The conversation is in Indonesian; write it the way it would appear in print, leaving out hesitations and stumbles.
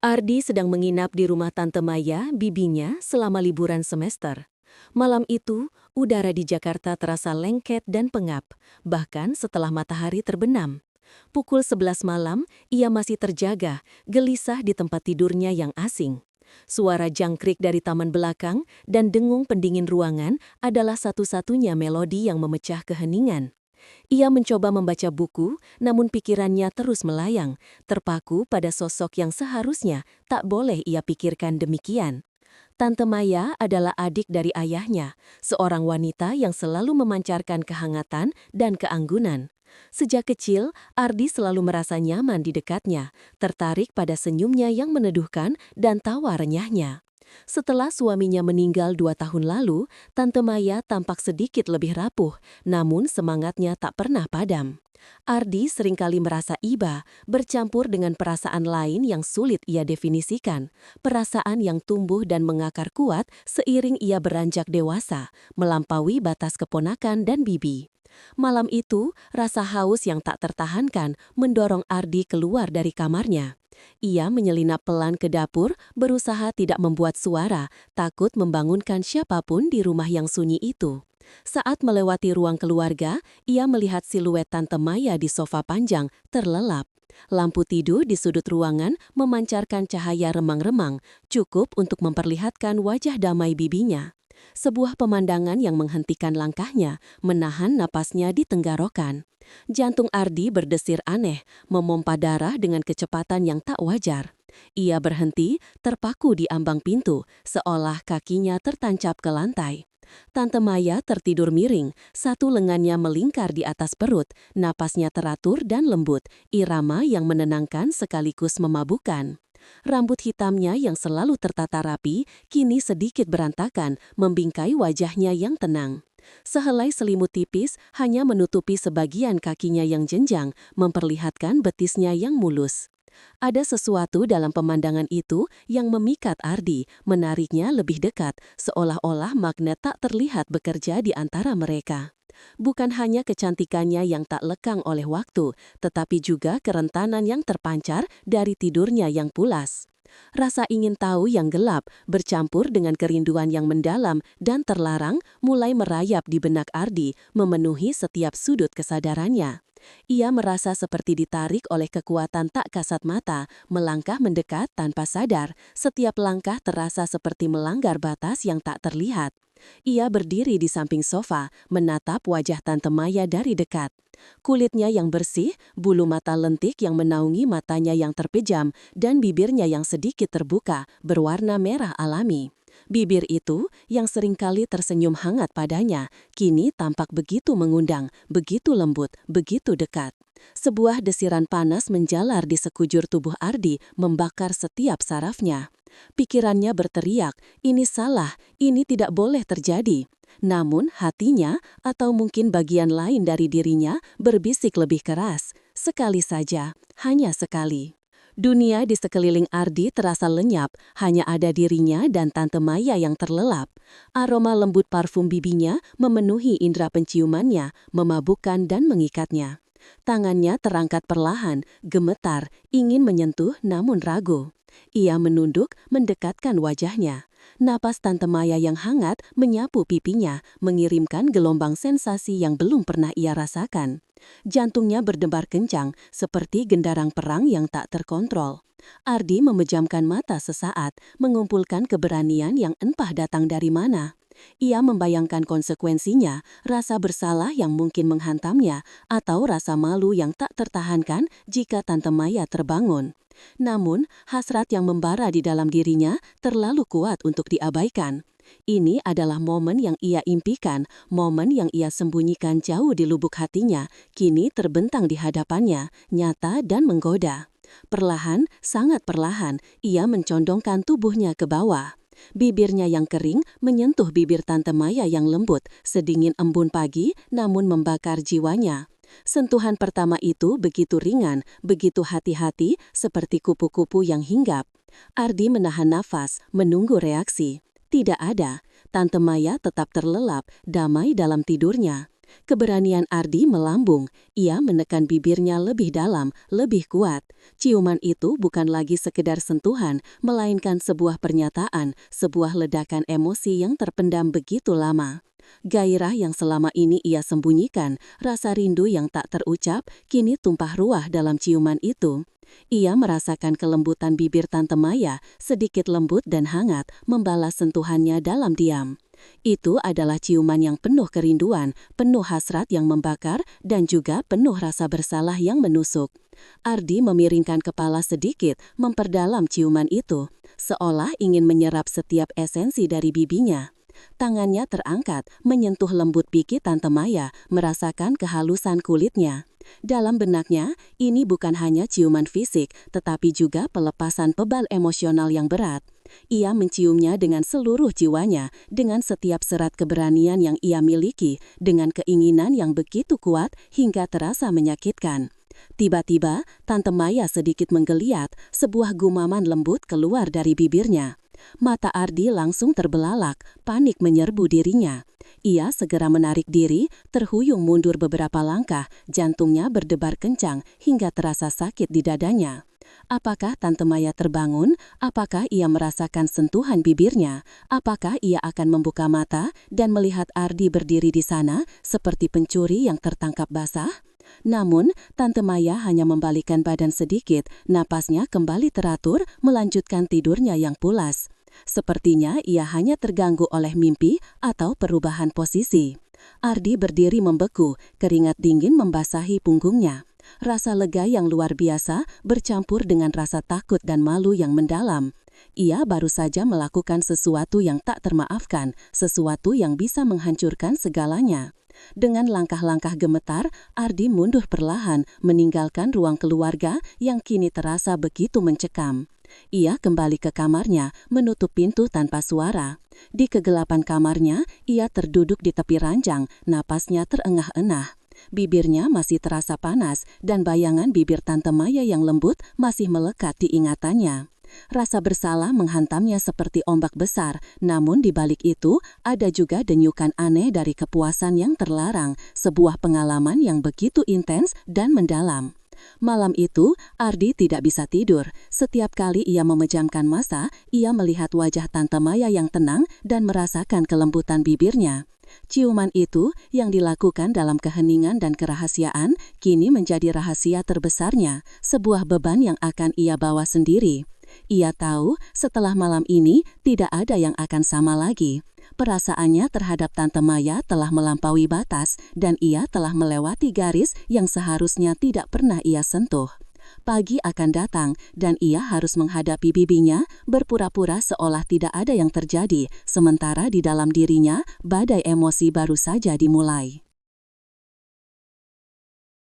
Ardi sedang menginap di rumah Tante Maya, bibinya, selama liburan semester. Malam itu, udara di Jakarta terasa lengket dan pengap, bahkan setelah matahari terbenam. Pukul 11 malam, ia masih terjaga, gelisah di tempat tidurnya yang asing. Suara jangkrik dari taman belakang dan dengung pendingin ruangan adalah satu-satunya melodi yang memecah keheningan. Ia mencoba membaca buku, namun pikirannya terus melayang, terpaku pada sosok yang seharusnya tak boleh ia pikirkan demikian. Tante Maya adalah adik dari ayahnya, seorang wanita yang selalu memancarkan kehangatan dan keanggunan. Sejak kecil, Ardi selalu merasa nyaman di dekatnya, tertarik pada senyumnya yang meneduhkan dan tawa renyahnya. Setelah suaminya meninggal 2 tahun lalu, Tante Maya tampak sedikit lebih rapuh, namun semangatnya tak pernah padam. Ardi seringkali merasa iba, bercampur dengan perasaan lain yang sulit ia definisikan. Perasaan yang tumbuh dan mengakar kuat seiring ia beranjak dewasa, melampaui batas keponakan dan bibi. Malam itu, rasa haus yang tak tertahankan mendorong Ardi keluar dari kamarnya. Ia menyelinap pelan ke dapur, berusaha tidak membuat suara, takut membangunkan siapapun di rumah yang sunyi itu. Saat melewati ruang keluarga, ia melihat siluet Tante Maya di sofa panjang, terlelap. Lampu tidur di sudut ruangan memancarkan cahaya remang-remang, cukup untuk memperlihatkan wajah damai bibinya. Sebuah pemandangan yang menghentikan langkahnya, menahan napasnya di tenggorokan. Jantung Ardi berdesir aneh, memompa darah dengan kecepatan yang tak wajar. Ia berhenti, terpaku di ambang pintu, seolah kakinya tertancap ke lantai. Tante Maya tertidur miring, satu lengannya melingkar di atas perut, napasnya teratur dan lembut, irama yang menenangkan sekaligus memabukkan. Rambut hitamnya yang selalu tertata rapi, kini sedikit berantakan, membingkai wajahnya yang tenang. Sehelai selimut tipis hanya menutupi sebagian kakinya yang jenjang, memperlihatkan betisnya yang mulus. Ada sesuatu dalam pemandangan itu yang memikat Ardi, menariknya lebih dekat, seolah-olah magnet tak terlihat bekerja di antara mereka. Bukan hanya kecantikannya yang tak lekang oleh waktu, tetapi juga kerentanan yang terpancar dari tidurnya yang pulas. Rasa ingin tahu yang gelap, bercampur dengan kerinduan yang mendalam dan terlarang, mulai merayap di benak Ardi, memenuhi setiap sudut kesadarannya. Ia merasa seperti ditarik oleh kekuatan tak kasat mata, melangkah mendekat tanpa sadar, setiap langkah terasa seperti melanggar batas yang tak terlihat. Ia berdiri di samping sofa, menatap wajah Tante Maya dari dekat. Kulitnya yang bersih, bulu mata lentik yang menaungi matanya yang terpejam, dan bibirnya yang sedikit terbuka, berwarna merah alami. Bibir itu, yang seringkali tersenyum hangat padanya, kini tampak begitu mengundang, begitu lembut, begitu dekat. Sebuah desiran panas menjalar di sekujur tubuh Ardi, membakar setiap sarafnya. Pikirannya berteriak, ini salah, ini tidak boleh terjadi. Namun hatinya, atau mungkin bagian lain dari dirinya, berbisik lebih keras. Sekali saja, hanya sekali. Dunia di sekeliling Ardi terasa lenyap, hanya ada dirinya dan Tante Maya yang terlelap. Aroma lembut parfum bibinya memenuhi indera penciumannya, memabukkan dan mengikatnya. Tangannya terangkat perlahan, gemetar, ingin menyentuh namun ragu. Ia menunduk, mendekatkan wajahnya. Napas Tante Maya yang hangat menyapu pipinya, mengirimkan gelombang sensasi yang belum pernah ia rasakan. Jantungnya berdebar kencang, seperti gendarang perang yang tak terkontrol. Ardi memejamkan mata sesaat, mengumpulkan keberanian yang entah datang dari mana. Ia membayangkan konsekuensinya, rasa bersalah yang mungkin menghantamnya, atau rasa malu yang tak tertahankan jika Tante Maya terbangun. Namun, hasrat yang membara di dalam dirinya terlalu kuat untuk diabaikan. Ini adalah momen yang ia impikan, momen yang ia sembunyikan jauh di lubuk hatinya, kini terbentang di hadapannya, nyata dan menggoda. Perlahan, sangat perlahan, ia mencondongkan tubuhnya ke bawah. Bibirnya yang kering menyentuh bibir Tante Maya yang lembut, sedingin embun pagi namun membakar jiwanya. Sentuhan pertama itu begitu ringan, begitu hati-hati, seperti kupu-kupu yang hinggap. Ardi menahan nafas, menunggu reaksi. Tidak ada. Tante Maya tetap terlelap, damai dalam tidurnya. Keberanian Ardi melambung. Ia menekan bibirnya lebih dalam, lebih kuat. Ciuman itu bukan lagi sekedar sentuhan, melainkan sebuah pernyataan, sebuah ledakan emosi yang terpendam begitu lama. Gairah yang selama ini ia sembunyikan, rasa rindu yang tak terucap, kini tumpah ruah dalam ciuman itu. Ia merasakan kelembutan bibir Tante Maya, sedikit lembut dan hangat, membalas sentuhannya dalam diam. Itu adalah ciuman yang penuh kerinduan, penuh hasrat yang membakar, dan juga penuh rasa bersalah yang menusuk. Ardi memiringkan kepala sedikit, memperdalam ciuman itu, seolah ingin menyerap setiap esensi dari bibinya. Tangannya terangkat, menyentuh lembut pipi Tante Maya, merasakan kehalusan kulitnya. Dalam benaknya, ini bukan hanya ciuman fisik, tetapi juga pelepasan beban emosional yang berat. Ia menciumnya dengan seluruh jiwanya, dengan setiap serat keberanian yang ia miliki, dengan keinginan yang begitu kuat hingga terasa menyakitkan. Tiba-tiba, Tante Maya sedikit menggeliat, sebuah gumaman lembut keluar dari bibirnya. Mata Ardi langsung terbelalak, panik menyerbu dirinya. Ia segera menarik diri, terhuyung mundur beberapa langkah, jantungnya berdebar kencang hingga terasa sakit di dadanya. Apakah Tante Maya terbangun? Apakah ia merasakan sentuhan bibirnya? Apakah ia akan membuka mata dan melihat Ardi berdiri di sana seperti pencuri yang tertangkap basah? Namun, Tante Maya hanya membalikkan badan sedikit, napasnya kembali teratur, melanjutkan tidurnya yang pulas. Sepertinya ia hanya terganggu oleh mimpi atau perubahan posisi. Ardi berdiri membeku, keringat dingin membasahi punggungnya. Rasa lega yang luar biasa bercampur dengan rasa takut dan malu yang mendalam. Ia baru saja melakukan sesuatu yang tak termaafkan, sesuatu yang bisa menghancurkan segalanya. Dengan langkah-langkah gemetar, Ardi mundur perlahan, meninggalkan ruang keluarga yang kini terasa begitu mencekam. Ia kembali ke kamarnya, menutup pintu tanpa suara. Di kegelapan kamarnya, ia terduduk di tepi ranjang, napasnya terengah-engah. Bibirnya masih terasa panas, dan bayangan bibir Tante Maya yang lembut masih melekat di ingatannya. Rasa bersalah menghantamnya seperti ombak besar, namun di balik itu ada juga denyukan aneh dari kepuasan yang terlarang, sebuah pengalaman yang begitu intens dan mendalam. Malam itu, Ardi tidak bisa tidur. Setiap kali ia memejamkan mata, ia melihat wajah Tante Maya yang tenang dan merasakan kelembutan bibirnya. Ciuman itu yang dilakukan dalam keheningan dan kerahasiaan kini menjadi rahasia terbesarnya, sebuah beban yang akan ia bawa sendiri. Ia tahu setelah malam ini tidak ada yang akan sama lagi. Perasaannya terhadap Tante Maya telah melampaui batas dan ia telah melewati garis yang seharusnya tidak pernah ia sentuh. Pagi akan datang dan ia harus menghadapi bibinya, berpura-pura seolah tidak ada yang terjadi, sementara di dalam dirinya badai emosi baru saja dimulai.